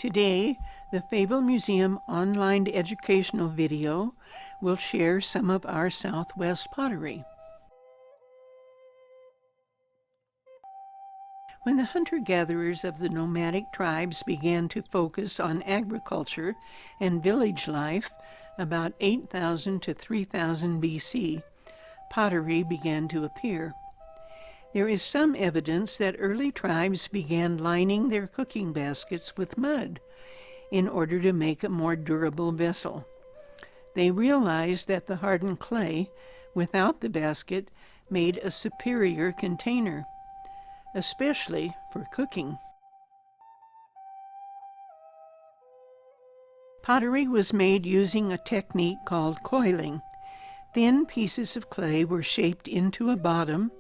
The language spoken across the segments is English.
Today, the Favell Museum online educational video will share some of our Southwest pottery. When the hunter-gatherers of the nomadic tribes began to focus on agriculture and village life about 8,000 to 3,000 BC, pottery began to appear. There is some evidence that early tribes began lining their cooking baskets with mud in order to make a more durable vessel. They realized that the hardened clay, without the basket, made a superior container, especially for cooking. Pottery was made using a technique called coiling. Thin pieces of clay were shaped into a bottom,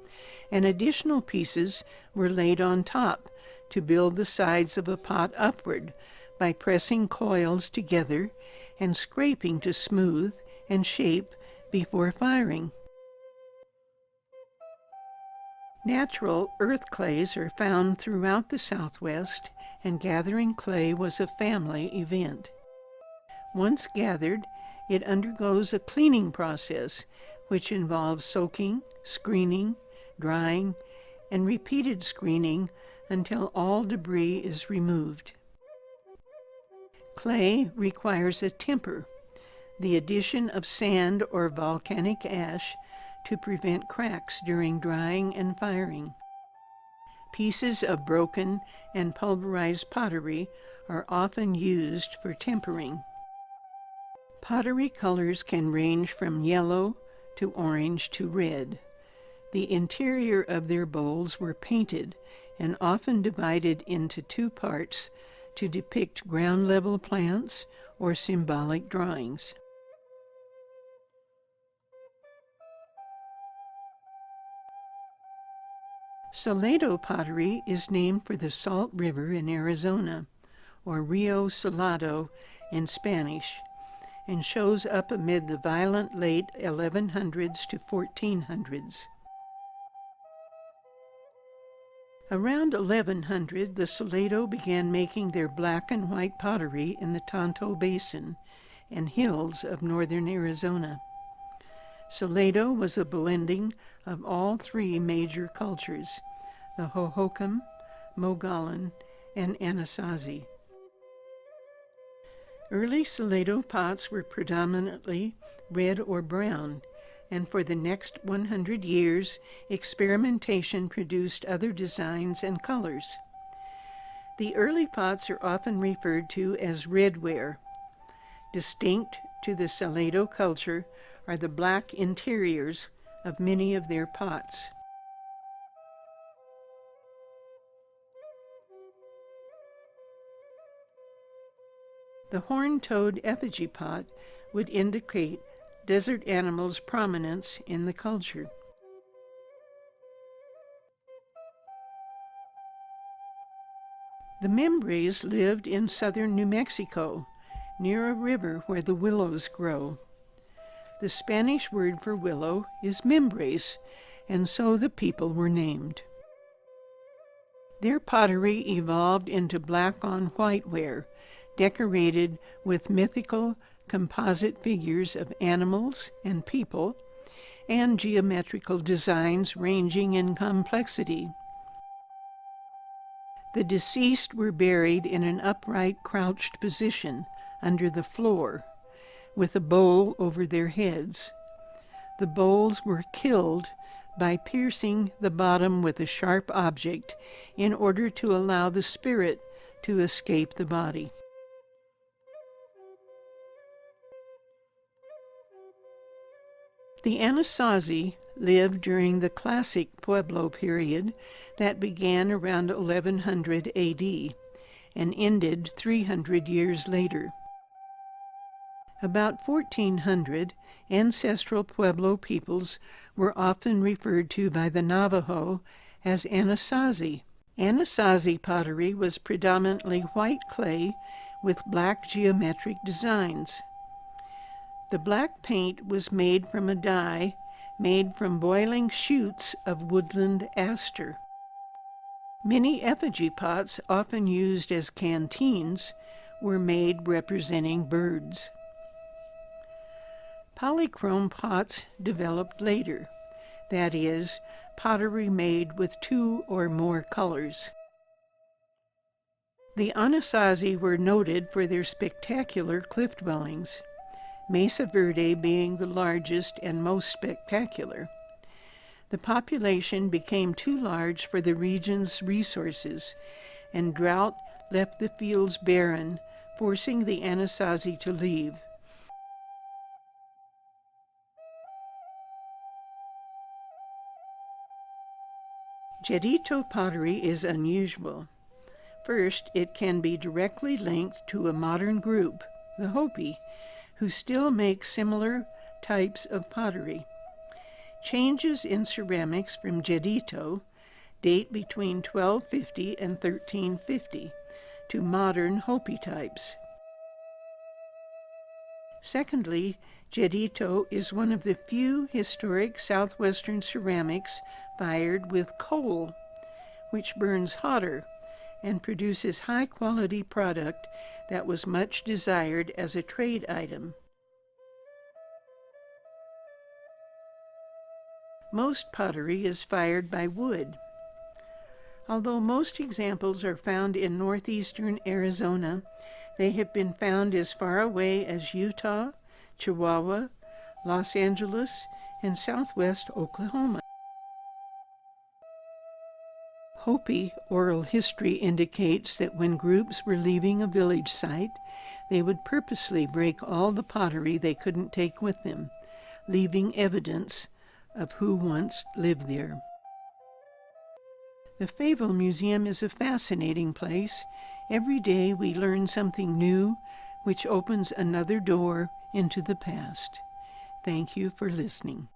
and additional pieces were laid on top to build the sides of a pot upward by pressing coils together and scraping to smooth and shape before firing. Natural earth clays are found throughout the Southwest, and gathering clay was a family event. Once gathered, it undergoes a cleaning process, which involves soaking, screening, drying, and repeated screening until all debris is removed. Clay requires a temper, the addition of sand or volcanic ash, to prevent cracks during drying and firing. Pieces of broken and pulverized pottery are often used for tempering. Pottery colors can range from yellow to orange to red. The interior of their bowls were painted and often divided into two parts to depict ground-level plants or symbolic drawings. Salado pottery is named for the Salt River in Arizona, or Rio Salado in Spanish, and shows up amid the violent late 1100s to 1400s. Around 1100, the Salado began making their black and white pottery in the Tonto Basin and hills of northern Arizona. Salado was a blending of all three major cultures, the Hohokam, Mogollon, and Anasazi. Early Salado pots were predominantly red or brown, and for the next 100 years, experimentation produced other designs and colors. The early pots are often referred to as redware. Distinct to the Salado culture are the black interiors of many of their pots. The horn-toed effigy pot would indicate desert animals' prominence in the culture. The Mimbres lived in southern New Mexico, near a river where the willows grow. The Spanish word for willow is mimbres, and so the people were named. Their pottery evolved into black-on-white ware, decorated with mythical composite figures of animals and people, and geometrical designs ranging in complexity. The deceased were buried in an upright, crouched position under the floor, with a bowl over their heads. The bowls were killed by piercing the bottom with a sharp object in order to allow the spirit to escape the body. The Anasazi lived during the classic Pueblo period that began around 1100 AD and ended 300 years later. About 1400, ancestral Pueblo peoples were often referred to by the Navajo as Anasazi. Anasazi pottery was predominantly white clay with black geometric designs. The black paint was made from a dye made from boiling shoots of woodland aster. Many effigy pots, often used as canteens, were made representing birds. Polychrome pots developed later, that is, pottery made with 2 or more colors. The Anasazi were noted for their spectacular cliff dwellings, Mesa Verde being the largest and most spectacular. The population became too large for the region's resources, and drought left the fields barren, forcing the Anasazi to leave. Jeddito pottery is unusual. First, it can be directly linked to a modern group, the Hopi, who still make similar types of pottery. Changes in ceramics from Jeddito date between 1250 and 1350 to modern Hopi types. Secondly, Jeddito is one of the few historic southwestern ceramics fired with coal, which burns hotter and produces high-quality product that was much desired as a trade item. Most pottery is fired by wood. Although most examples are found in northeastern Arizona, they have been found as far away as Utah, Chihuahua, Los Angeles, and southwest Oklahoma. Hopi oral history indicates that when groups were leaving a village site, they would purposely break all the pottery they couldn't take with them, leaving evidence of who once lived there. The Favell Museum is a fascinating place. Every day we learn something new, which opens another door into the past. Thank you for listening.